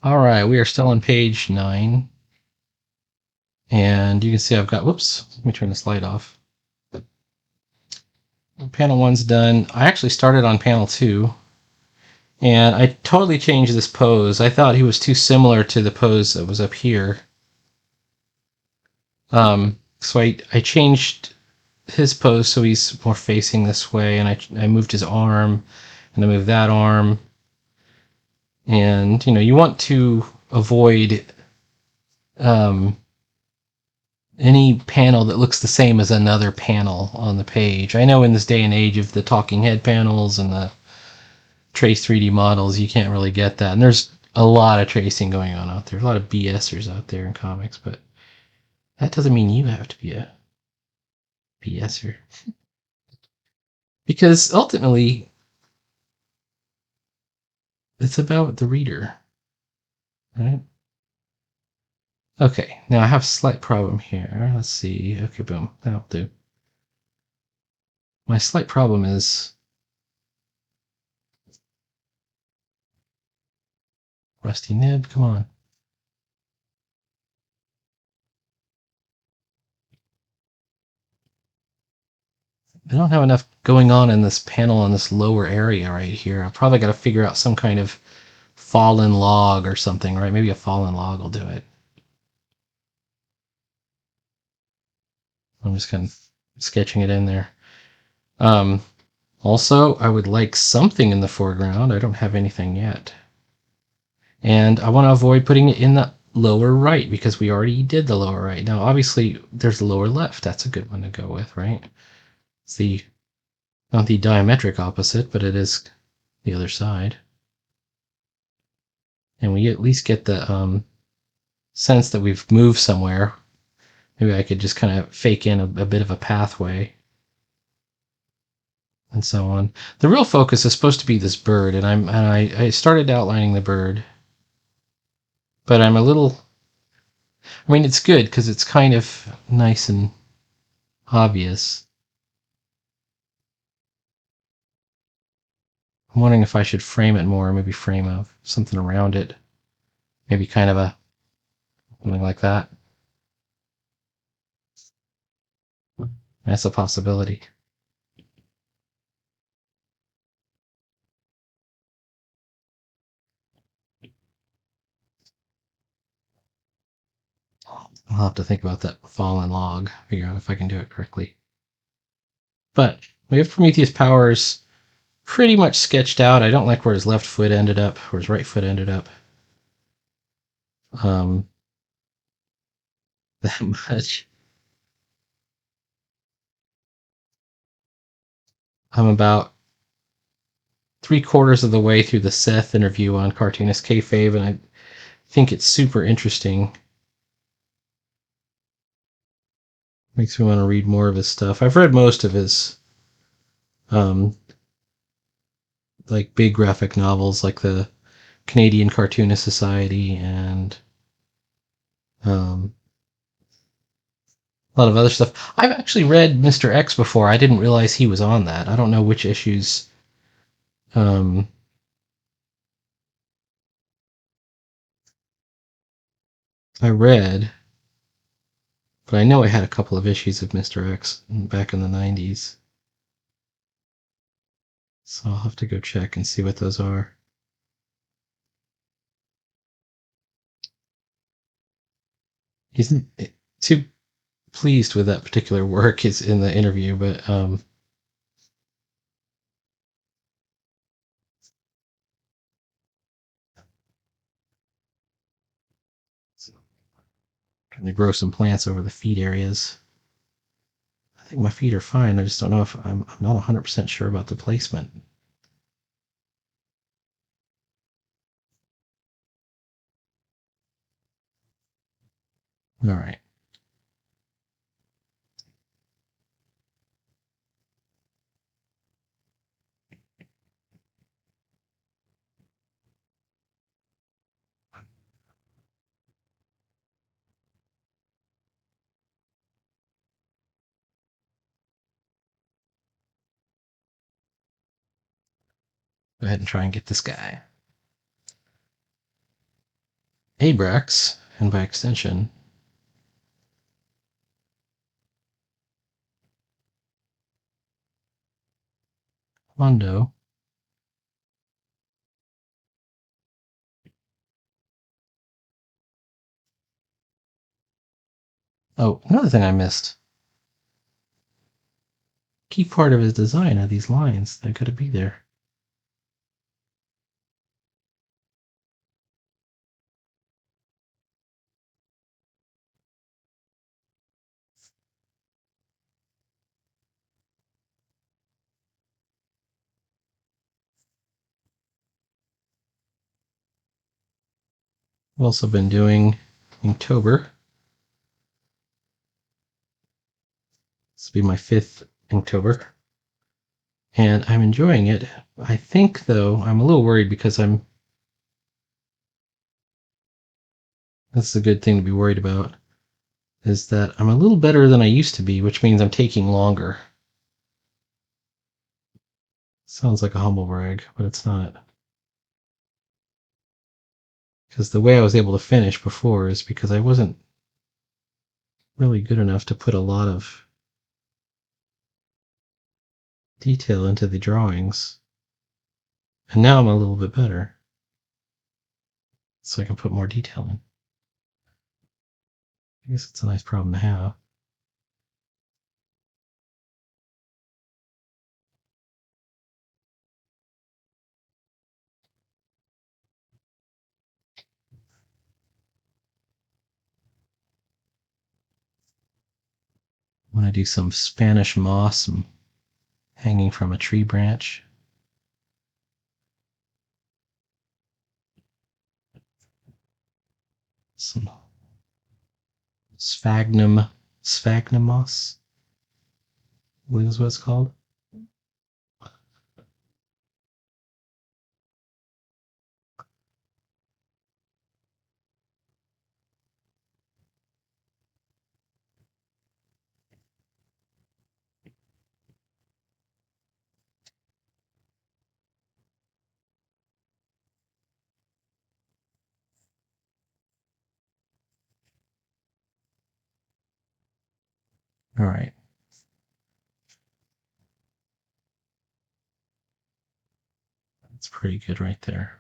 All right, we are still on page 9. And you can see I've got, whoops, let me turn the slide off. Panel 1's done. I actually started on panel 2. And I totally changed this pose. I thought he was too similar to the pose that was up here. So I changed his pose so he's more facing this way, and I moved his arm, and I moved that arm. And, you want to avoid any panel that looks the same as another panel on the page. I know in this day and age of the talking head panels and the trace 3D models, you can't really get that. And there's a lot of tracing going on out there. A lot of BSers out there in comics, but that doesn't mean you have to be a BSer. Because ultimately, it's about the reader, right? Okay, now I have a slight problem here. Let's see. Okay, boom. That'll do. My slight problem is rusty nib. Come on. I don't have enough going on in this panel in this lower area right here. I've probably got to figure out some kind of fallen log or something, right? Maybe a fallen log will do it. I'm just kind of sketching it in there. Also, I would like something in the foreground. I don't have anything yet. And I want to avoid putting it in the lower right because we already did the lower right. Now, obviously, there's the lower left. That's a good one to go with, right? It's not the diametric opposite, but it is the other side. And we at least get the sense that we've moved somewhere. Maybe I could just kind of fake in a bit of a pathway and so on. The real focus is supposed to be this bird, and I started outlining the bird, but I'm a little. I mean, it's good because it's kind of nice and obvious. I'm wondering if I should frame it more, maybe frame something around it, maybe kind of something like that. That's a possibility. I'll have to think about that fallen log, figure out if I can do it correctly. But we have Prometheus Powers pretty much sketched out. I don't like where his left foot ended up, where his right foot ended up. That much. I'm about 3/4 of the way through the Seth interview on Cartoonist Kayfabe, and I think it's super interesting. Makes me want to read more of his stuff. I've read most of his like big graphic novels, like the Canadian Cartoonist Society and a lot of other stuff. I've actually read Mr. X before. I didn't realize he was on that. I don't know which issues. I read, but I know I had a couple of issues of Mr. X back in the 90s. So I'll have to go check and see what those are. He's too pleased with that particular work is in the interview, but trying to grow some plants over the feed areas. I think my feet are fine. I just don't know if I'm not 100% sure about the placement. All right. Go ahead and try and get this guy. Abrax, and by extension, Mondo. Oh, another thing I missed. Key part of his design are these lines that gotta be there. I've also been doing Inktober. This will be my 5th Inktober. And I'm enjoying it. I think, though, I'm a little worried because that's a good thing to be worried about, is that I'm a little better than I used to be, which means I'm taking longer. Sounds like a humble brag, but it's not. Because the way I was able to finish before is because I wasn't really good enough to put a lot of detail into the drawings. And now I'm a little bit better. So I can put more detail in. I guess it's a nice problem to have. I want to do some Spanish moss hanging from a tree branch. Some sphagnum moss, I believe is what it's called. All right. That's pretty good right there.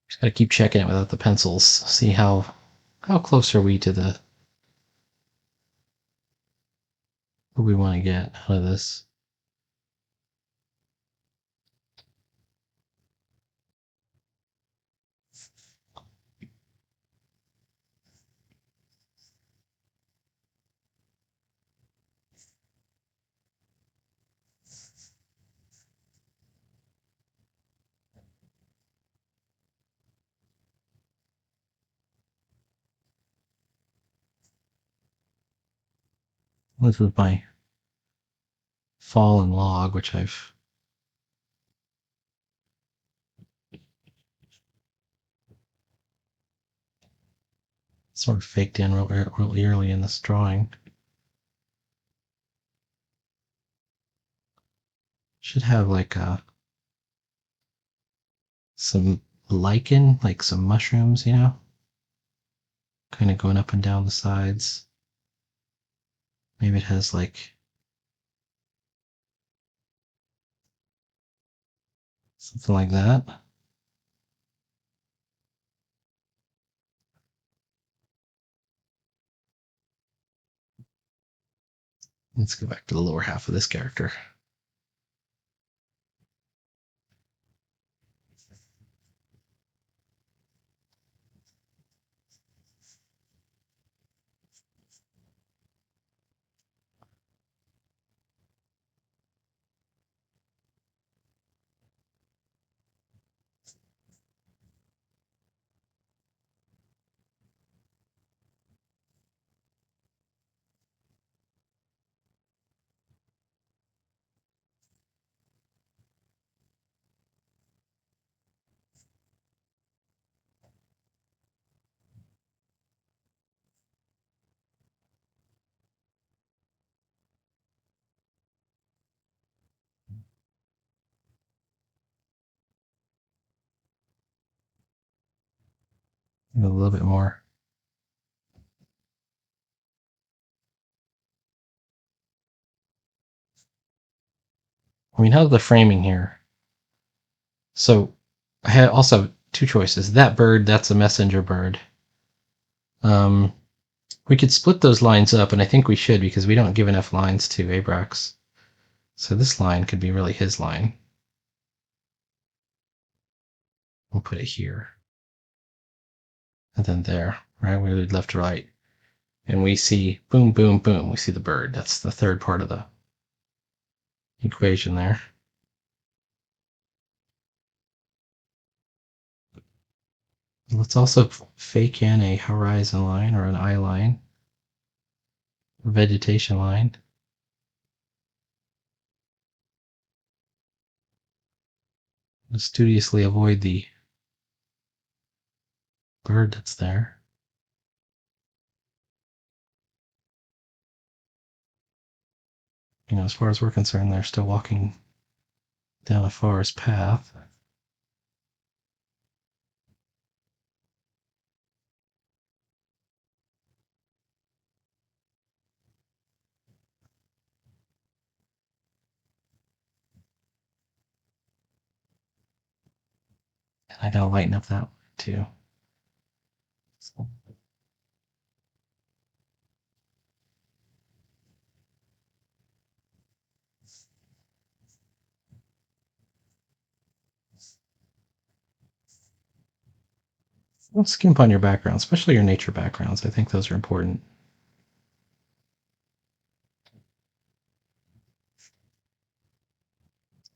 Just got to keep checking it without the pencils. See how close are we to the what we want to get out of this. This is my fallen log, which I've sort of faked in real early in this drawing. Should have like some lichen, like some mushrooms, kind of going up and down the sides. Maybe it has like something like that. Let's go back to the lower half of this character. A little bit more. I mean, how's the framing here? So I had also two choices. That bird, that's a messenger bird. We could split those lines up, and I think we should because we don't give enough lines to Abrax. So this line could be really his line. We'll put it here. And then there, right? We would left to right. And we see boom, boom, boom. We see the bird. That's the third part of the equation there. Let's also fake in a horizon line or an eye line, vegetation line. Studiously avoid the bird that's there. As far as we're concerned, they're still walking down a forest path. And I gotta lighten up that one too. So, don't skimp on your backgrounds, especially your nature backgrounds. I think those are important.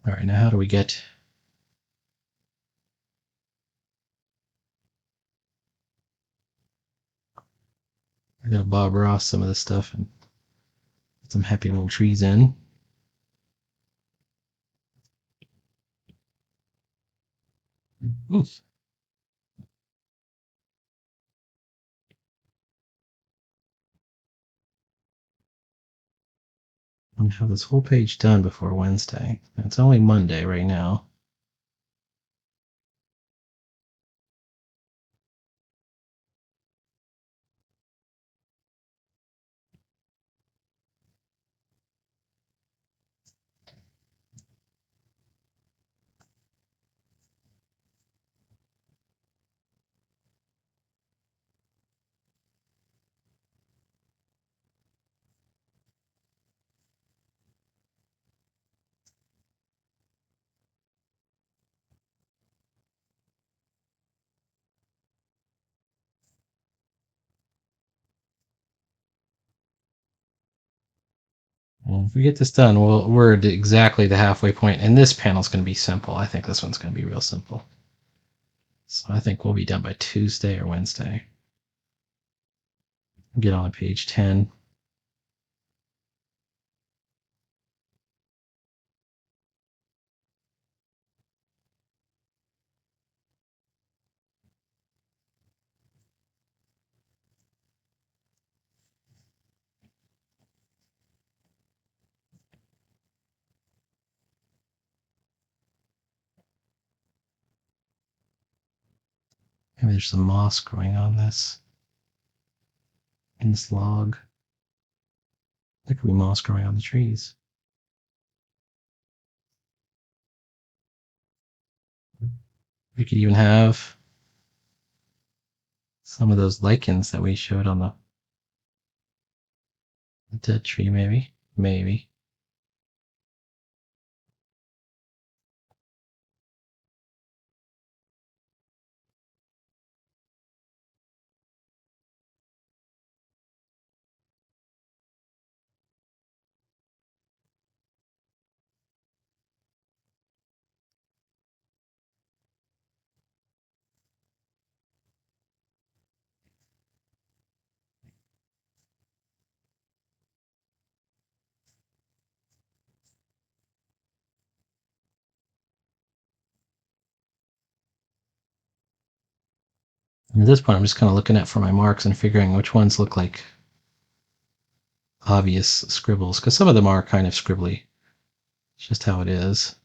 All right, now how do we get... I gotta Bob Ross some of this stuff and put some happy little trees in. Oof. I'm gonna have this whole page done before Wednesday. It's only Monday right now. And if we get this done, we're at exactly the halfway point, and this panel's going to be simple. I think this one's going to be real simple. So I think we'll be done by Tuesday or Wednesday. Get on to page 10. Maybe there's some moss growing on this. In this log. There could be moss growing on the trees. We could even have some of those lichens that we showed on the dead tree, maybe. Maybe. And at this point, I'm just kind of looking at for my marks and figuring which ones look like obvious scribbles, because some of them are kind of scribbly. It's just how it is.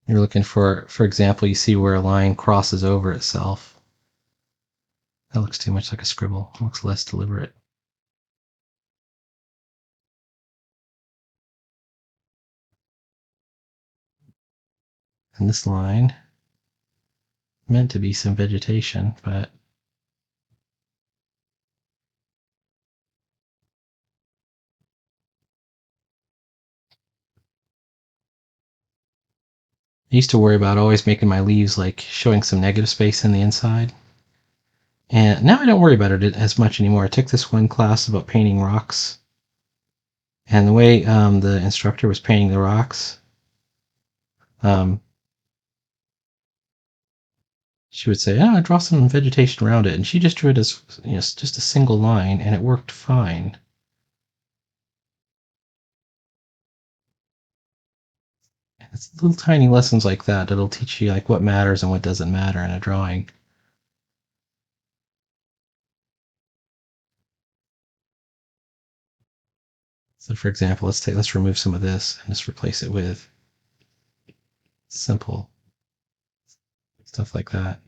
You're looking for example, you see where a line crosses over itself. That looks too much like a scribble. It looks less deliberate. And this line, meant to be some vegetation, but I used to worry about always making my leaves like showing some negative space in the inside. And now I don't worry about it as much anymore. I took this one class about painting rocks, and the way the instructor was painting the rocks, um, she would say, "Oh, draw some vegetation around it," and she just drew it as just a single line, and it worked fine. And it's little tiny lessons like that that'll teach you like what matters and what doesn't matter in a drawing. So, for example, let's remove some of this and just replace it with simple stuff like that.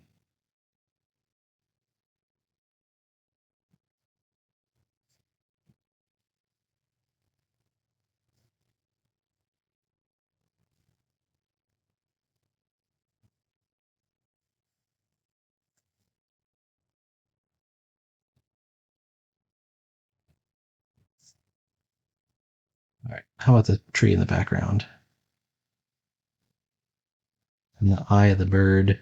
All right. How about the tree in the background and the eye of the bird?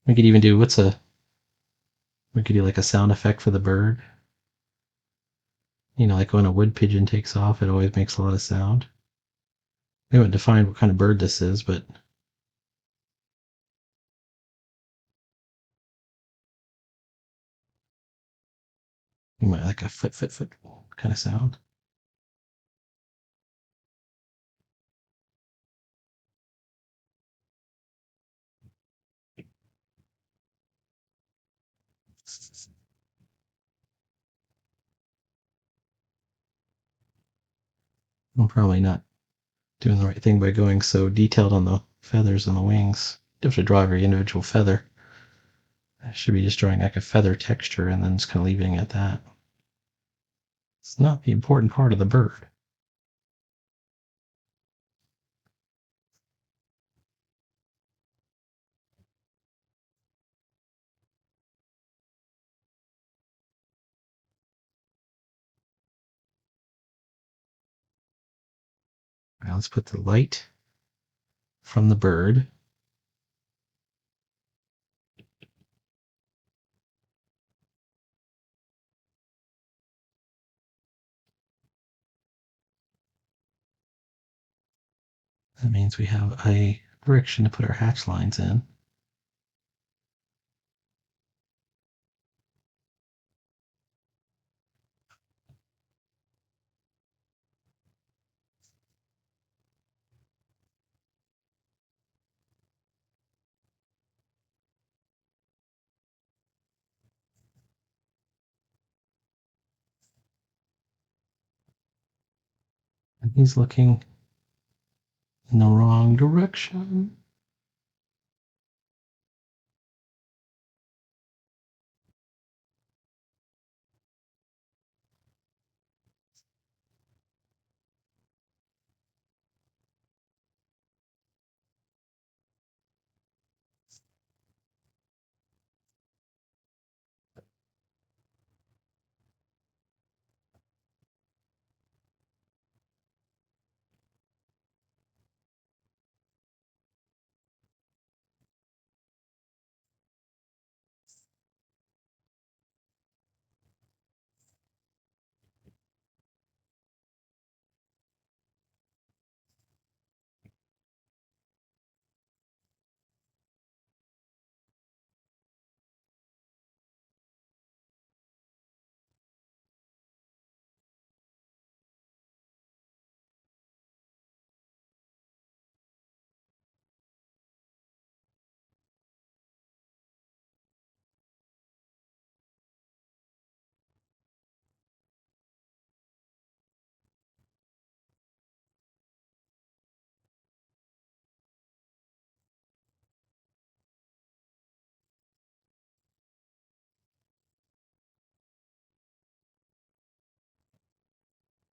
We could even do we could do like a sound effect for the bird. Like when a wood pigeon takes off, it always makes a lot of sound. We haven't defined what kind of bird this is, but you might like a foot kind of sound. I'm probably not doing the right thing by going so detailed on the feathers and the wings. You have to draw every individual feather. I should be just drawing like a feather texture and then just kind of leaving it at that. It's not the important part of the bird. Now let's put the light from the bird. That means we have a direction to put our hatch lines in. And he's looking in the wrong direction.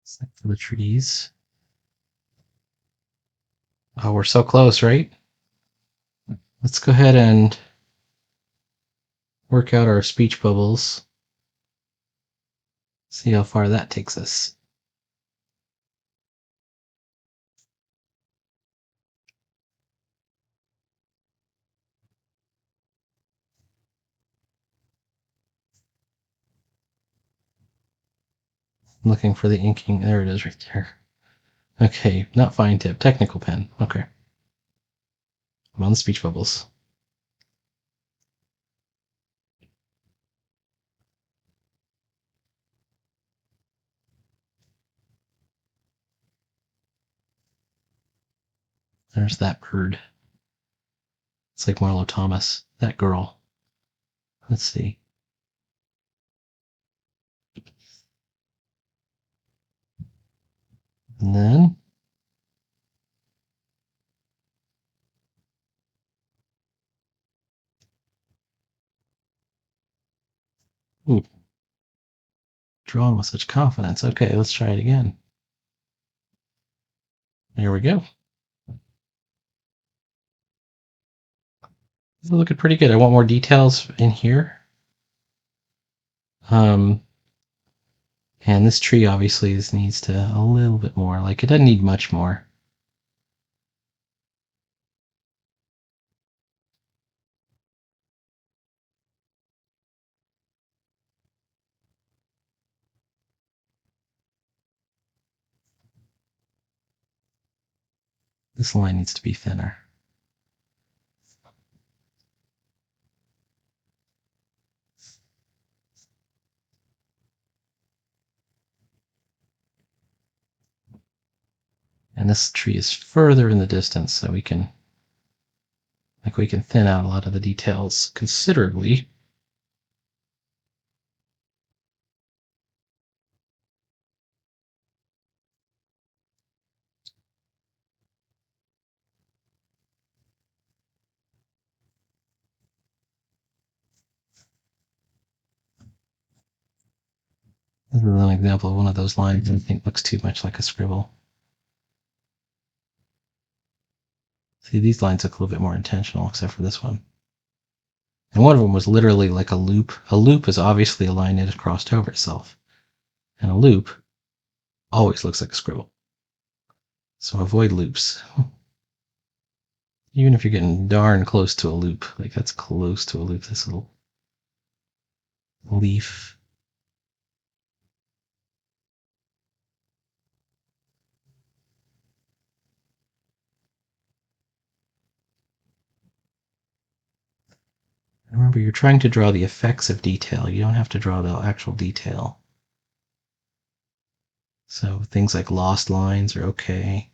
Except for the trees. Oh, we're so close, right? Let's go ahead and work out our speech bubbles. See how far that takes us. I'm looking for the inking. There it is right there. Okay, not fine tip. Technical pen. Okay. I'm on the speech bubbles. There's that bird. It's like Marlo Thomas. That girl. Let's see. And then ooh, drawn with such confidence. Okay, let's try it again. There we go. This is looking pretty good. I want more details in here. And this tree obviously needs to a little bit more. Like it doesn't need much more. This line needs to be thinner. And this tree is further in the distance, so we can thin out a lot of the details considerably. This is an example of one of those lines I think looks too much like a scribble. See, these lines look a little bit more intentional, except for this one. And one of them was literally like a loop. A loop is obviously a line that has crossed over itself. And a loop always looks like a scribble. So avoid loops. Even if you're getting darn close to a loop, like that's close to a loop, this little leaf. Remember, you're trying to draw the effects of detail. You don't have to draw the actual detail. So things like lost lines are okay.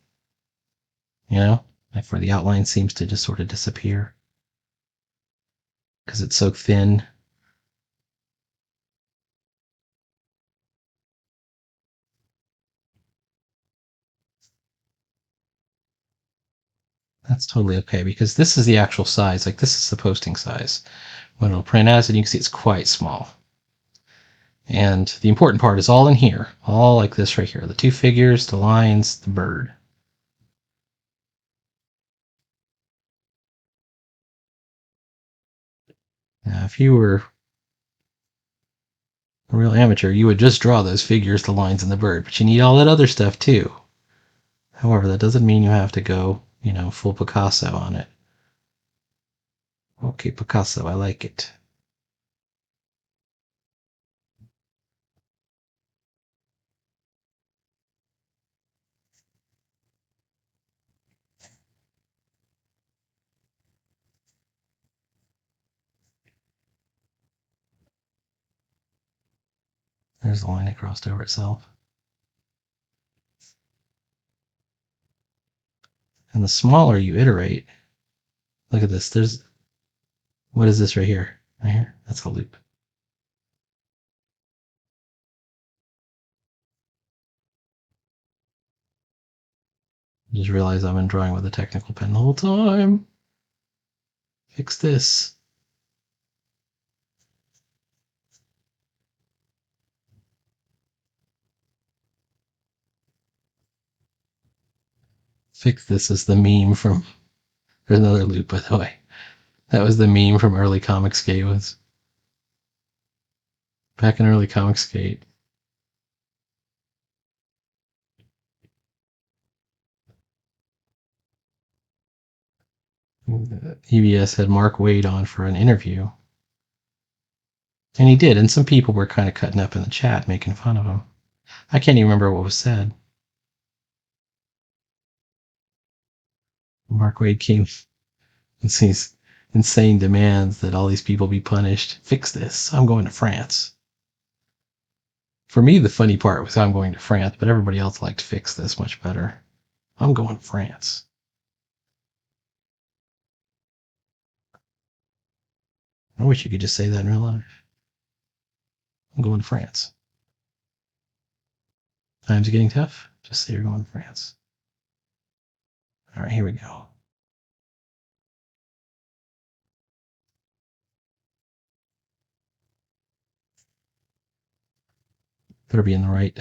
You know, like where the outline seems to just sort of disappear because it's so thin. That's totally okay because this is the actual size. Like this is the posting size. When it'll print as, and you can see it's quite small. And the important part is all in here, all like this right here. The two figures, the lines, the bird. Now, if you were a real amateur, you would just draw those figures, the lines, and the bird, but you need all that other stuff too. However, that doesn't mean you have to go, full Picasso on it. Okay, Picasso, I like it. There's the line that crossed over itself. And the smaller you iterate, look at this. What is this right here? Right here? That's a loop. Just realize I've been drawing with a technical pen the whole time. Fix this. Fix this is the meme from. There's another loop, by the way. That was the meme from early Comicsgate. Was back in early Comicsgate. EBS had Mark Waid on for an interview. And he did, and some people were kind of cutting up in the chat, making fun of him. I can't even remember what was said. Mark Waid came and sees insane demands that all these people be punished. Fix this. I'm going to France. For me, the funny part was I'm going to France, but everybody else liked fix this much better. I'm going to France. I wish you could just say that in real life. I'm going to France. Times are getting tough. Just say you're going to France. All right, here we go. Better be in the right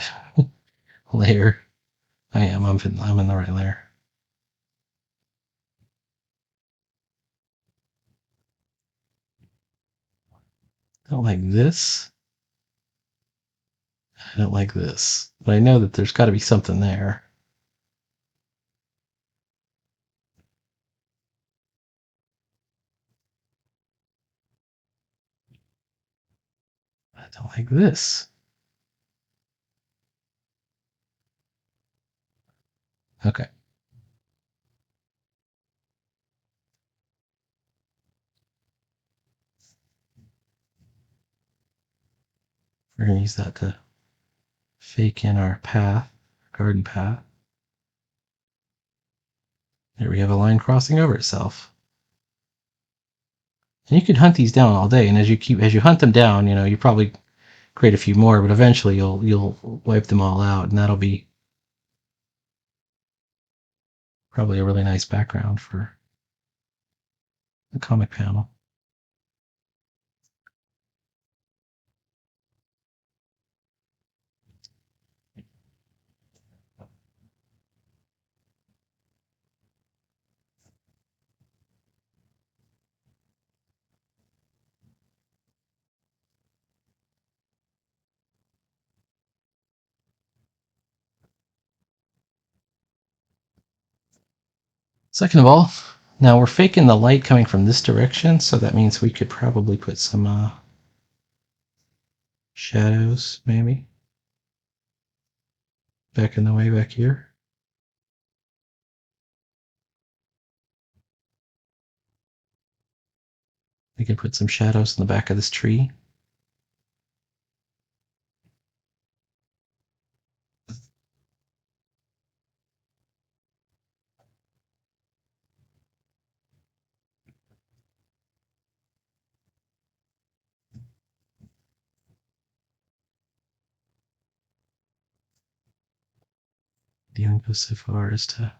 layer. I am. I'm in the right layer. I don't like this. I don't like this. But I know that there's got to be something there. I don't like this. Okay. We're going to use that to fake in our path, garden path. There we have a line crossing over itself. And you can hunt these down all day, and as you hunt them down, you probably create a few more, but eventually you'll wipe them all out, and that'll be probably a really nice background for the comic panel. Second of all, now we're faking the light coming from this direction, so that means we could probably put some shadows, maybe, back in the way back here. We can put some shadows in the back of this tree. Even go so far as to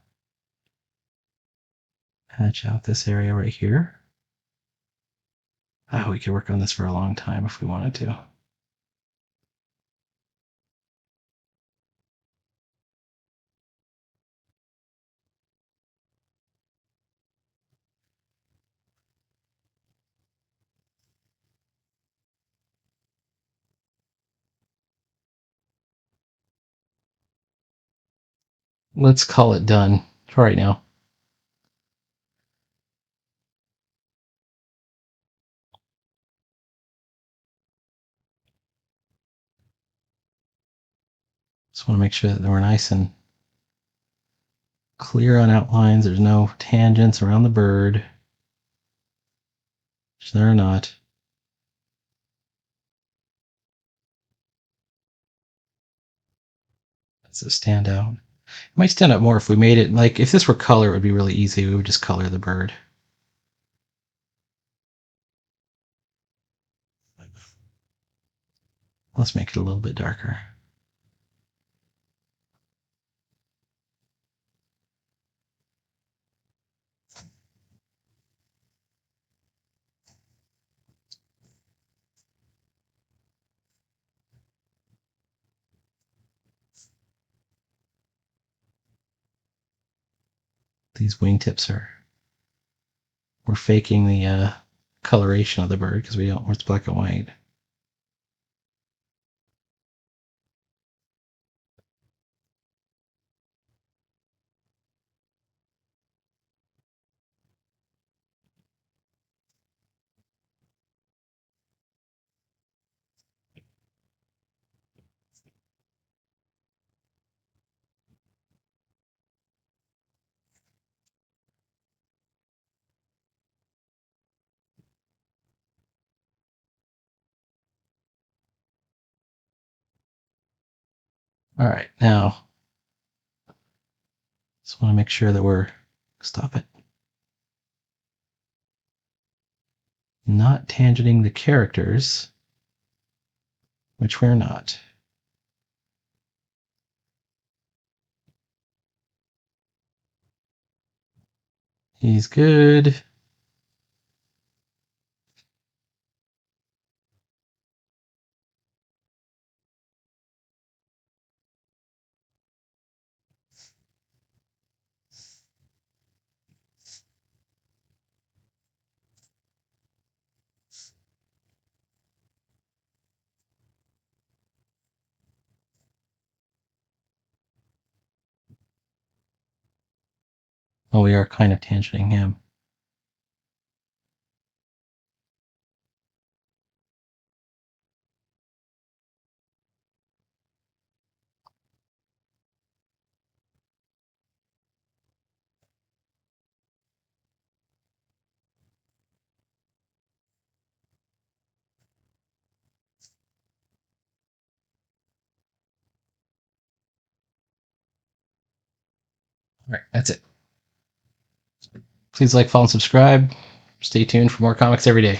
hatch out this area right here. We could work on this for a long time if we wanted to. Let's call it done for right now. Just want to make sure that we're nice and clear on outlines. There's no tangents around the bird. Which there are not. That's a standout. It might stand out more if we made it, like, if this were color, it would be really easy. We would just color the bird. Let's make it a little bit darker. These wingtips we're faking the coloration of the bird because we don't. It's black and white. All right, now just want to make sure that we're stop it. Not tangenting the characters, which we're not. He's good. Oh, we are kind of tangenting him. All right, that's it. Please like, follow, and subscribe. Stay tuned for more comics every day.